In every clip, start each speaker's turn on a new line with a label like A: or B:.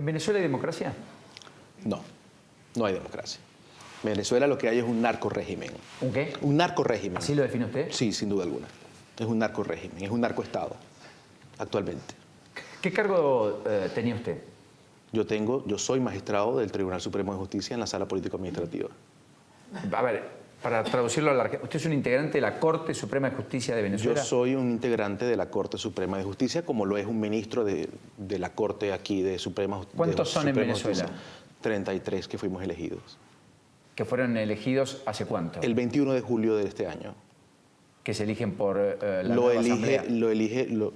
A: ¿En Venezuela hay democracia?
B: No, no hay democracia. En Venezuela lo que hay es un narcorrégimen.
A: ¿Un qué?
B: Un narcorrégimen.
A: ¿Así lo define usted?
B: Sí, sin duda alguna. Es un narcorrégimen, es un narcoestado, actualmente.
A: ¿Qué cargo tenía usted?
B: Yo soy magistrado del Tribunal Supremo de Justicia en la Sala Político-Administrativa.
A: A ver, para traducirlo a la Argentina, ¿usted es un integrante de la Corte Suprema de Justicia de Venezuela?
B: Yo soy un integrante de la Corte Suprema de Justicia, como lo es un ministro de la Corte aquí de Suprema Justicia.
A: ¿Cuántos son en Venezuela?
B: 33 que fuimos elegidos.
A: ¿Que fueron elegidos hace cuánto?
B: El 21 de julio de este año.
A: Que se eligen por la nueva asamblea.
B: Nos eligió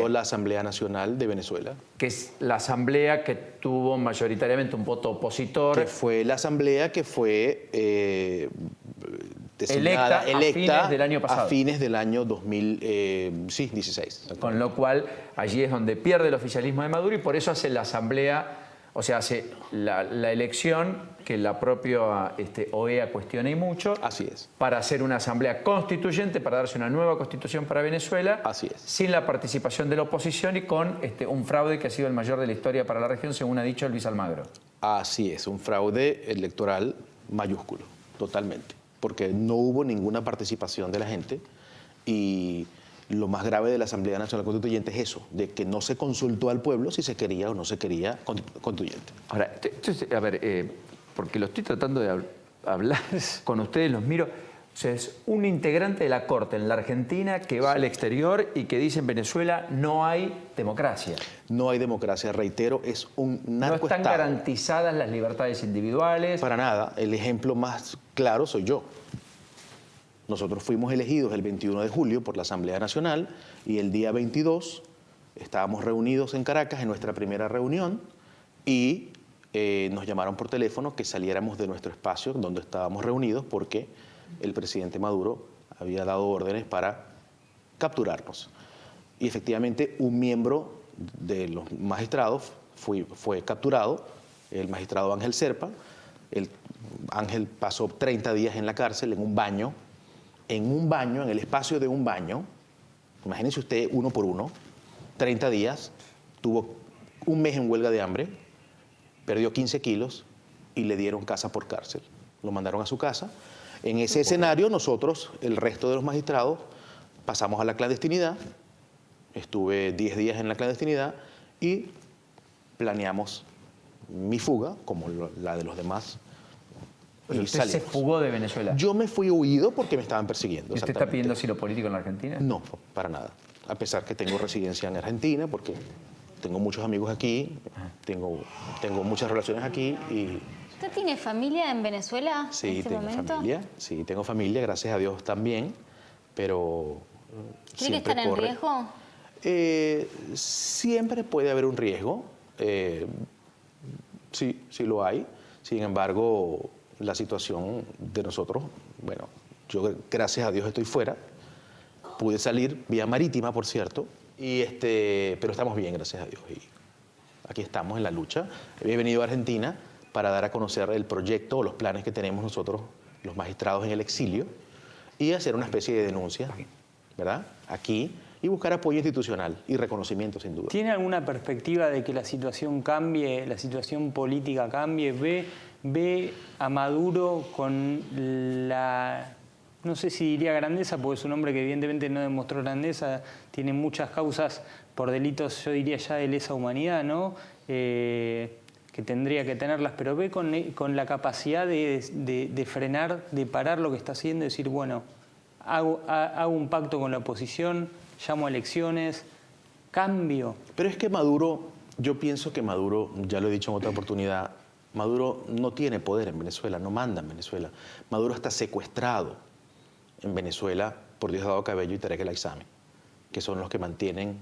B: la Asamblea Nacional de Venezuela.
A: Que es la asamblea que tuvo mayoritariamente un voto opositor.
B: Que fue la asamblea que fue
A: electa a fines del año pasado.
B: A fines del año 2016.
A: Con lo cual, allí es donde pierde el oficialismo de Maduro y por eso hace la asamblea, o sea, hace la elección que la propia OEA cuestiona y mucho.
B: Así es.
A: Para hacer una asamblea constituyente, para darse una nueva constitución para Venezuela.
B: Así es.
A: Sin la participación de la oposición y con un fraude que ha sido el mayor de la historia para la región, según ha dicho Luis Almagro.
B: Así es, un fraude electoral mayúsculo, totalmente. Porque no hubo ninguna participación de la gente y lo más grave de la Asamblea Nacional Constituyente es eso, de que no se consultó al pueblo si se quería o no se quería constituyente.
A: Ahora, a ver, porque lo estoy tratando de hablar con ustedes, los miro. O sea, es un integrante de la Corte en la Argentina que va al exterior y que dice en Venezuela no hay democracia.
B: No hay democracia, reitero, es un narcoestado.
A: No están garantizadas las libertades individuales.
B: Para nada, el ejemplo más claro soy yo. Nosotros fuimos elegidos el 21 de julio por la Asamblea Nacional y el día 22 estábamos reunidos en Caracas en nuestra primera reunión y nos llamaron por teléfono que saliéramos de nuestro espacio donde estábamos reunidos porque el presidente Maduro había dado órdenes para capturarnos. Y efectivamente un miembro de los magistrados fue capturado, el magistrado Ángel Serpa. Ángel pasó 30 días en la cárcel, en un baño, en el espacio de un baño. Imagínense usted, uno por uno, 30 días, tuvo un mes en huelga de hambre, perdió 15 kilos y le dieron casa por cárcel. Lo mandaron a su casa. En ese escenario nosotros, el resto de los magistrados, pasamos a la clandestinidad. Estuve 10 días en la clandestinidad y planeamos mi fuga, como la de los demás.
A: Y ¿usted se fugó de Venezuela?
B: Yo me fui huido porque me estaban persiguiendo.
A: ¿Y usted está pidiendo asilo político en la Argentina?
B: No, para nada. A pesar que tengo residencia en Argentina, porque tengo muchos amigos aquí, tengo muchas relaciones aquí y...
C: ¿Usted tiene familia en Venezuela en este momento?
B: Sí, tengo familia, gracias a Dios también, pero...
C: ¿Cree que están en riesgo?
B: Siempre puede haber un riesgo, sí lo hay. Sin embargo, la situación de nosotros, bueno, yo gracias a Dios estoy fuera, pude salir vía marítima, por cierto, pero estamos bien, gracias a Dios. Y aquí estamos en la lucha. He venido a Argentina para dar a conocer el proyecto o los planes que tenemos nosotros, los magistrados en el exilio, y hacer una especie de denuncia, ¿verdad? Aquí, y buscar apoyo institucional y reconocimiento, sin duda.
D: ¿Tiene alguna perspectiva de que la situación cambie, la situación política cambie? ¿Ve a Maduro con la, no sé si diría grandeza, porque es un hombre que evidentemente no demostró grandeza, tiene muchas causas por delitos, yo diría ya de lesa humanidad, ¿no? Que tendría que tenerlas, pero ve con la capacidad de frenar, de parar lo que está haciendo y decir, bueno, hago un pacto con la oposición, llamo a elecciones, cambio.
B: Pero es que Maduro, yo pienso que Maduro, ya lo he dicho en otra oportunidad, Maduro no tiene poder en Venezuela, no manda en Venezuela. Maduro está secuestrado en Venezuela por Diosdado Cabello y Tarek El Aissami, que son los que mantienen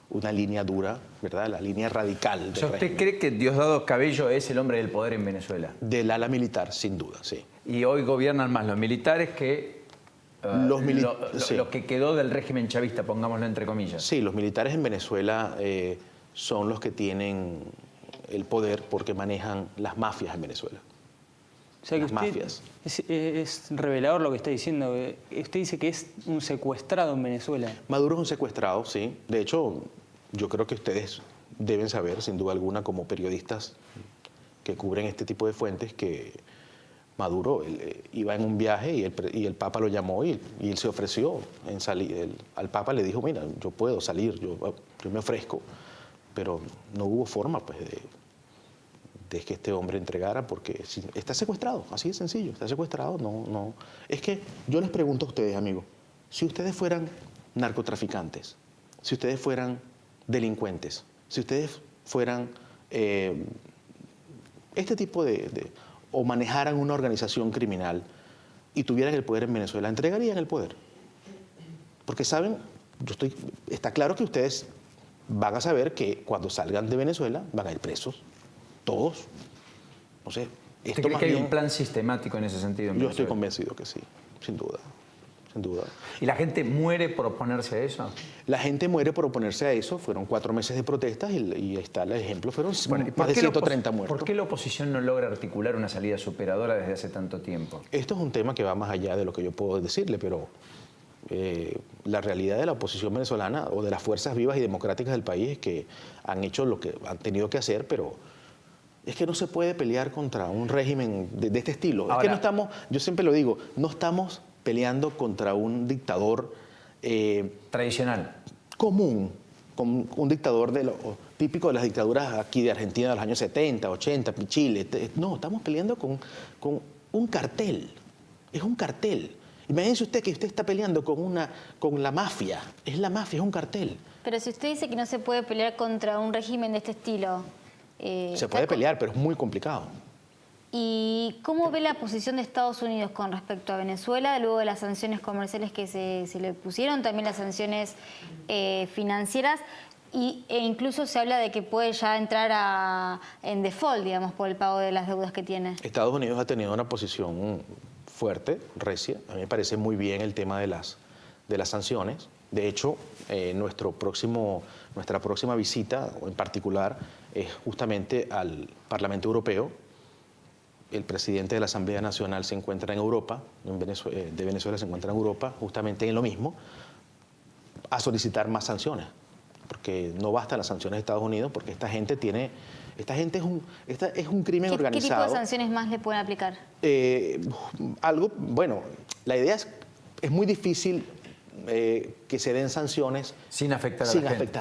B: una línea dura, ¿verdad? La línea radical.
A: O sea, ¿usted cree que Diosdado Cabello es el hombre del poder en Venezuela?
B: Del ala militar, sin duda, sí.
A: Y hoy gobiernan más los militares que lo que quedó del régimen chavista, pongámoslo entre comillas.
B: Sí, los militares en Venezuela son los que tienen el poder porque manejan las mafias en Venezuela.
D: O sea, que
B: las mafias.
D: Es revelador lo que está diciendo. Usted dice que es un secuestrado en Venezuela.
B: Maduro es un secuestrado, sí. De hecho, yo creo que ustedes deben saber, sin duda alguna, como periodistas que cubren este tipo de fuentes, que Maduro iba en un viaje y el Papa lo llamó y él se ofreció en salir. Al Papa le dijo, mira, yo puedo salir, yo me ofrezco, pero no hubo forma pues, de que este hombre entregara, porque está secuestrado, así de sencillo, está secuestrado. No. Es que yo les pregunto a ustedes, amigos, si ustedes fueran narcotraficantes, si ustedes fueran delincuentes, si ustedes fueran este tipo o manejaran una organización criminal y tuvieran el poder en Venezuela, ¿entregarían el poder? Porque saben, está claro que ustedes van a saber que cuando salgan de Venezuela van a ir presos, todos. No sé,
A: ¿Usted cree que hay un plan sistemático en ese sentido?
B: Yo estoy convencido que sí, sin duda. Sin duda.
A: ¿Y la gente muere por oponerse a eso?
B: La gente muere por oponerse a eso. Fueron 4 meses de protestas y ahí está el ejemplo. Fueron más de 130 muertos.
A: ¿Por qué la oposición no logra articular una salida superadora desde hace tanto tiempo?
B: Esto es un tema que va más allá de lo que yo puedo decirle, pero la realidad de la oposición venezolana o de las fuerzas vivas y democráticas del país es que han hecho lo que han tenido que hacer, pero es que no se puede pelear contra un régimen de este estilo. Ahora, es que no estamos, yo siempre lo digo, no estamos peleando contra un dictador
A: tradicional,
B: común, con un dictador típico de las dictaduras aquí de Argentina de los años 70, 80, Chile. No, estamos peleando con un cartel. Es un cartel. Imagínese usted que usted está peleando con la mafia. Es la mafia, es un cartel.
C: Pero si usted dice que no se puede pelear contra un régimen de este estilo...
B: se puede pelear, pero es muy complicado.
C: ¿Y cómo ve la posición de Estados Unidos con respecto a Venezuela, luego de las sanciones comerciales que se le pusieron, también las sanciones financieras, e incluso se habla de que puede ya entrar en default, digamos, por el pago de las deudas que tiene? Estados
B: Unidos ha tenido una posición fuerte, recia. A mí me parece muy bien el tema de las sanciones. De hecho, nuestra próxima visita, en particular, es justamente al Parlamento Europeo. El presidente de la Asamblea Nacional se encuentra en Europa, de Venezuela se encuentra en Europa, justamente en lo mismo, a solicitar más sanciones, porque no bastan las sanciones de Estados Unidos, porque esta gente es un crimen organizado.
C: ¿Qué tipo de sanciones más le pueden aplicar?
B: Bueno, la idea es muy difícil que se den sanciones
A: sin afectar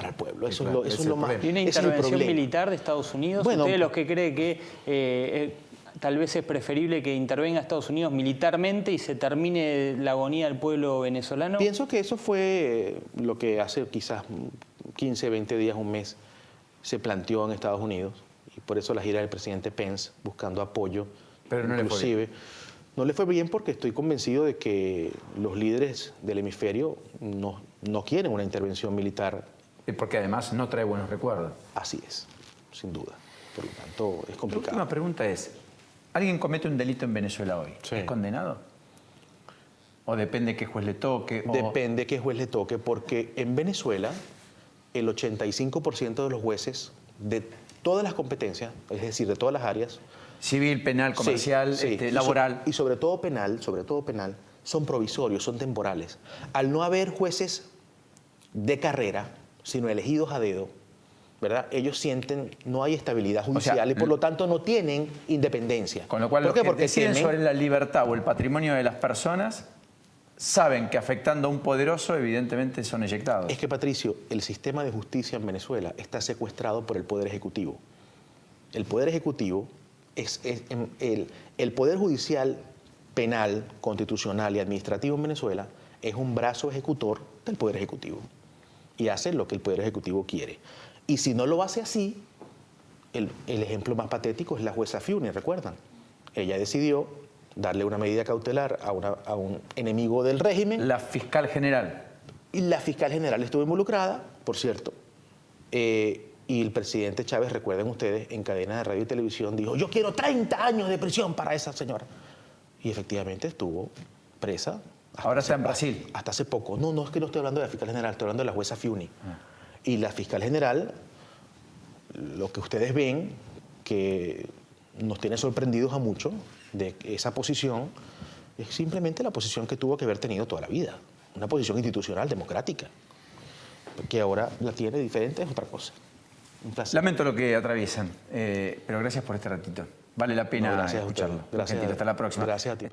B: al pueblo. Eso es lo más.
D: ¿Y una intervención militar de Estados Unidos?
B: Bueno,
D: ¿Usted los que cree que tal vez es preferible que intervenga Estados Unidos militarmente y se termine la agonía del pueblo venezolano?
B: Pienso que eso fue lo que hace quizás 15, 20 días, un mes, se planteó en Estados Unidos. Y por eso la gira del presidente Pence buscando apoyo.
A: Pero no
B: inclusive. No le fue bien porque estoy convencido de que los líderes del hemisferio no quieren una intervención militar.
A: Y porque además no trae buenos recuerdos.
B: Así es, sin duda. Por lo tanto, es complicado.
A: La última pregunta es, ¿alguien comete un delito en Venezuela hoy?
B: Sí.
A: ¿Es condenado? ¿O depende qué juez le toque?
B: Depende qué juez le toque, porque en Venezuela el 85% de los jueces de todas las competencias, es decir, de todas las áreas,
A: civil, penal, comercial, laboral.
B: Y sobre todo penal, son provisorios, son temporales. Al no haber jueces de carrera, sino elegidos a dedo, ¿verdad? Ellos sienten, no hay estabilidad judicial y por lo tanto no tienen independencia.
A: Con lo cual, los que deciden sobre la libertad o el patrimonio de las personas saben que afectando a un poderoso, evidentemente son eyectados.
B: Es que, Patricio, el sistema de justicia en Venezuela está secuestrado por el Poder Ejecutivo. El Poder Ejecutivo el Poder Judicial, penal, constitucional y administrativo en Venezuela es un brazo ejecutor del Poder Ejecutivo y hace lo que el Poder Ejecutivo quiere. Y si no lo hace así, el ejemplo más patético es la jueza Fiuni, ¿recuerdan? Ella decidió darle una medida cautelar a un enemigo del régimen.
A: La fiscal general.
B: Y la fiscal general estuvo involucrada, por cierto. Y el presidente Chávez, recuerden ustedes, en cadena de radio y televisión dijo, yo quiero 30 años de prisión para esa señora. Y efectivamente estuvo presa.
A: Ahora está en Brasil.
B: Hasta hace poco. No, es que no estoy hablando de la fiscal general, estoy hablando de la jueza Fiuni. Y la fiscal general, lo que ustedes ven, que nos tiene sorprendidos a muchos de esa posición, es simplemente la posición que tuvo que haber tenido toda la vida. Una posición institucional, democrática. Que ahora la tiene diferente es otra cosa. Un placer.
A: Lamento lo que atraviesan, pero gracias por este ratito. Vale la pena
B: No, gracias a ustedes.
A: escucharlo.
B: Gracias.
A: Argentina, hasta la próxima.
B: Gracias a ti.